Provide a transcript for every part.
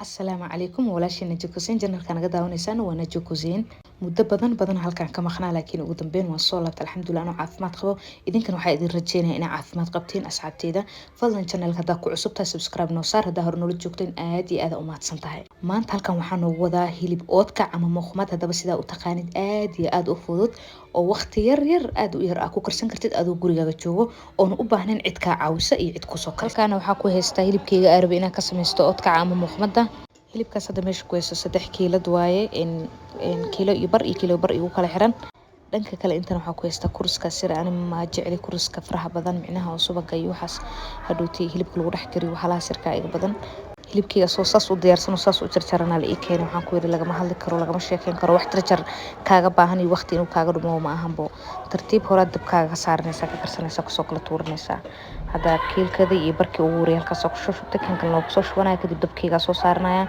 Asalaamu calaykum walaashii Najo Kusin janalka naga daawanaysaan waa Najo Kusin muddo badan halkaan ka maqnaa laakiin ugu dambeyn waan soo laabtay alxamdulilah anoo caafimaad qabo idinkan waxaa idin rajeynayaa inaa caafimaad qabtiin asxaabteeda fadlan janalka haddaa ku cusub tahay subscribe noo saar haddaa hore noola joogteen aad iyo aad u mahadsan tahay maanta halkan waxaa noogu wadaa hilib oodkac ama muuqmad haddaba sidaa u taqaanid aad iyo aad u fudud oo waqti yar aad u yar ku karsan kartid adoo gurigaaga joogo oona u baahnayn cid kaa caawisa iyo cid kusoo kalkaana waxaa ku haystaa hilibkeyga aarabi inaan ka samaysto oodkaca ama muuqmada hilibkaas hadda meesha ku hayso 3 kiilad waaye kiilo iyo bar igu kala xiran dhanka kale intan waxaa ku haysta kurska sir ani ma jecli kurska faraha badan micnaha oo subaga iyo waxaas hadhowtii hilibka lagu dhex kariyo waxaa sirka iga badan hilibkeyga soo saas u diyaarsan oo saas u jarjarana la ii keenay waxaan ku yiri lagama hadli karo lagama sheekeyn karo wax jarjar kaaga baahan iyo waqti inuu kaaga dhumo ma ahanbo tartiib hore dabkaaga ka saaranaysa ka karsanaysa kusoo kala tuuranaysa hadda kiilkada iyo barkii ugu horeeyay halkaas ku soo shubtay kan kalena ku soo shubanaya kadib dabkeyga soo saaranaya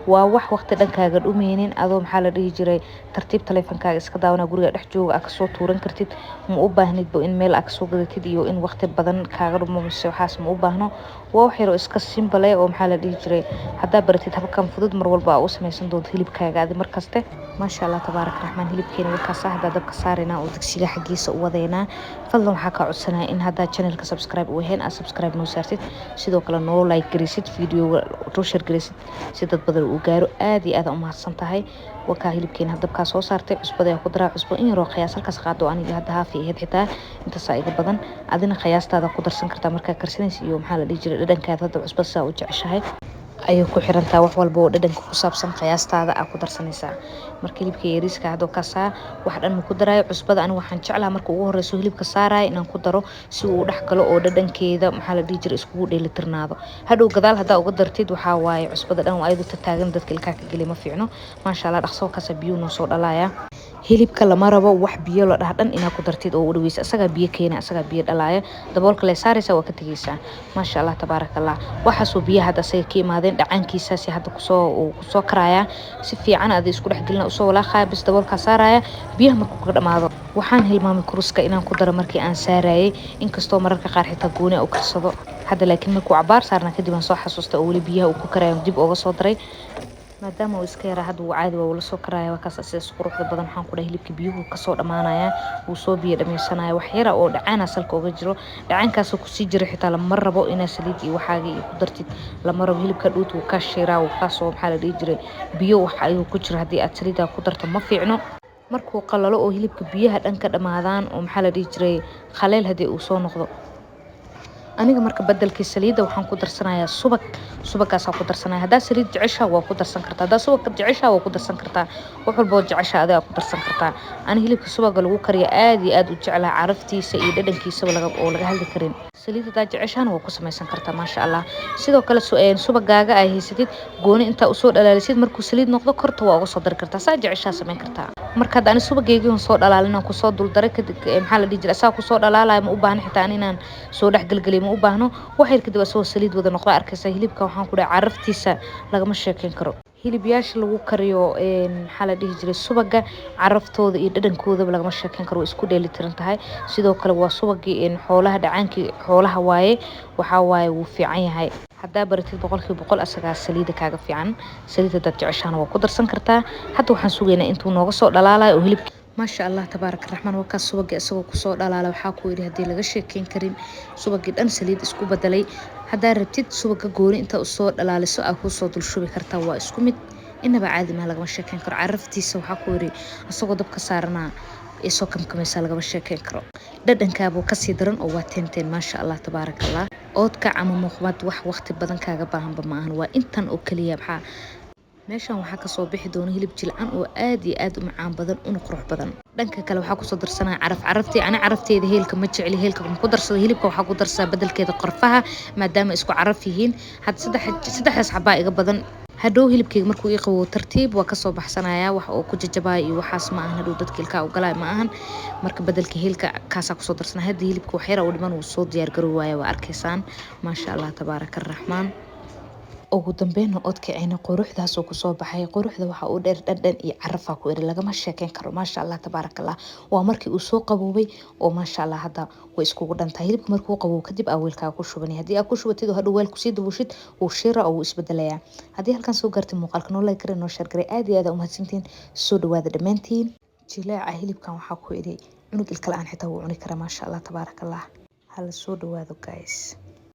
waa wax waqti dhankaaga dhumeynin adoo maxaa la dhihi jiray tartiib taleefankaaga iska daawana guriga dhex jooga ka soo tuuran kartid ma u baahnid in meel aad soo gadatid iyo in waqti badan kaaga dhumo mise waxaas ma u baahno waa wax yar oo iska simple oo maxaa la dhihi jiray haddaa baratid habkan fudud mar walba u samaysan doonto hilibkaaga adi markaste maasha Allah tabaarak raxmaan hilibkeena markaas hadda dabka saarina oo digsiga xagiisa u wadeena fadlan waxaa ka codsanaya in hadda channelka subscribe u heen subscribe noo saartid sidoo kale noo like garisid video to share garisid si dad badan u gaaro aad iyo aad u mahadsan tahay waka hilibkeena dabka soo saartay cusbada ku daraa cusbo in yaro qiyaas halkaas qaado aniga hadda haafi ahayd xitaa inta saa'iga badan adina qiyaastaada ku darsan kartaa markaa karsanaysa iyo maxaa la dhihi jiray dhadhankaada hadda cusbo saa u jeceshahay ayuu ku xirantaa wax walba oo dhadhanka ku saabsan qiyaastaada aad ku darsanaysaa marka hilibka yariiska hadoo ka saa wax dhan ku daraayo cusbada aniga waxaan jeclaa marka ugu horeyso hilibka saaraay inaan ku daro si uu dhex galo oo dhadhankeeda maxaa la dhihi jiray iskugu dheelitirnaado hadhow gadaal haddaa uga dartid waxaa waaye cusbada dhan waa ayadu taagan dadka ilkaa ka geli ma fiicno maasha Allah dhaqso ka sabiyo noo soo dhalaya hilibka lama rabo wax biyo la dhahdhan inaad ku dartid oo u dhaweys asaga biyo keena asaga biyo dhalaaya daboolka la saaraysa waa ka tagaysaa maasha Allah tabaarakallah waxaasoo biyaha hadda asaga ka imaadeen dhacaankiisaasi hadda kusoo karaya si fiican aad isku dhex gelina usoo walaaqaya bis daboolka saaraya biyaha markuu ka dhamaado waxaan hilmaamay kuruska inaan ku daro markii aan saarayay inkastoo mararka qaar xitaa gooni u karsado hadda laakiin markuu cabaar saarna kadib aan soo xasuustay oo wali biyaha uu ku karayo dib uga soo daray maadaama uu iska yaraa hadda uu caadi waa la soo karaya waa kaas asiga quruxda badan waxaan ku dhahay hilibka biyuhu ka soo dhamaanaya uu soo biyo dhameysanaya wax yar oo dhacaan salka uga jiro dhacaankaas ku sii jira xitaa lama rabo inaa saliid iyo waxaaga ku dartid lama rabo hilibka dhuutu ka shiraa uu ka soo maxaa la dhihi jiray biyo wax ayuu ku jira hadii aad saliida ku darto ma fiicno markuu qalalo oo hilibka biyaha dhanka dhamaadaan oo maxaa la dhihi jiray khaleel hadii uu soo noqdo aniga marka bedelkii saliida waxaan ku darsanayaa subagaas ku darsanaya hadaa saliid jecesha waa ku darsan kartaa hadaa subag jecesha waa ku darsan kartaa wax walba jecesha adaa ku darsan kartaa ani hilibka subaga lagu kariyo aad iyo aad u jeclaa caraftiisa iyo dhadhankiisa laga hadli karin saliid hadaa jeceshaan waa ku samaysan kartaa maasha Allah sidoo kale subagaaga ay haysatid gooni inta usoo dhalaalisid markuu saliid noqdo korta waa uga soo dari kartaa saa jecesha samayn kartaa marka hadaan subagayga soo dhalaalina ku soo dul daray kadib maxaa la dhihi jiray asaa ku soo dhalaalay ma u baahan xitaa inaan soo dhex galgalay ma u baahno waxay kadib soo saliid wada noqdo arkaysa hilibka waxaan ku dhahay caraftiisa lagama sheekeyn karo hilibyaasha lagu kariyo maxaa la dhihi jiray subaga caraftooda iyo dhadhankooda lagama sheekeyn karo isku dheeli tiran tahay sidoo kale waa subagii xoolaha dhacaankii xoolaha waaye waxa waaye wuu fiican yahay haddaa baratid 100% asaga saliida kaaga fiican saliida dad jeceshaana waa ku darsan kartaa hadda waxaan sugeynaa intuu nooga soo dhalaalayo oo hilibka maasha Allah tabaarak raxmaan waka subagii asagoo ku soo dhalaala waxaa ku yiri hadii laga sheekeyn karin subagii dhan saliid isku bedelay hadaa rabtid subaga gooni inta u soo dhalaaliso aad ku soo dul shubi kartaa waa isku mid inaba caadi ma laga sheekeyn karo caraftiisa waxaa ku yiri asagoo dabka saarana isoo kamkamaysa laga sheekeyn karo dhadhankaabo ka sii daran oo waa tenteen maasha Allah tabaarakallah oodka ama muuqmad wax waqti badan kaaga baahanba ma ahan waa intan oo kaliya maxaa meeshan waxaa ka soo bixi doona hilib jilcan oo aad iyo aad u macaan badan una qurux badan dhanka kale waxaa ku soo darsanaa caraftii ana carafteeda heelka ma jecli heelka ku darsado hilibka waxaa ku darsaa bedelkeeda qorfaha maadaama isku caraf yihiin had saddex xabaa iga badan hadhow hilibkeyga markuu ii qabo tartiib waa ka soo baxsanaya wax oo ku jajabay iyo waxaas ma ahan hadhow dadka ilka u galay ma ahan marka bedelka heelka kaasa ku soo darsanaa hadii hilibka wax yar oo dhiman uu soo diyaar garow waaya waa arkaysaan maasha Allah tabaarak raxmaan ugu dambeyn oodkacayna quruxdaas oo kusoo baxay quruxda waxa uu dheer dhadhan iyo caraf ku iri lagama sheekeyn karo maasha Allah tabarakallah waa markii uu soo qaboobay oo maasha Allah hada way iskugu dhantahay hilibka markuu qaboobo kadib awilka ku shubanay hadii aad ku shubatid oo hadhow weel ku sii dabuushid uu shira oo isbedelaya hadii halkan soo gaartay muuqaalka noo like garay noo share garay aad iyo aad u mahadsantiin soo dhawaada dhamaantiin jilaaca hilibkan waxa ku iri cunug ilkala aan xitaa wuu cuni karaa maasha Allah tabarakallah hal soo dhawaado guys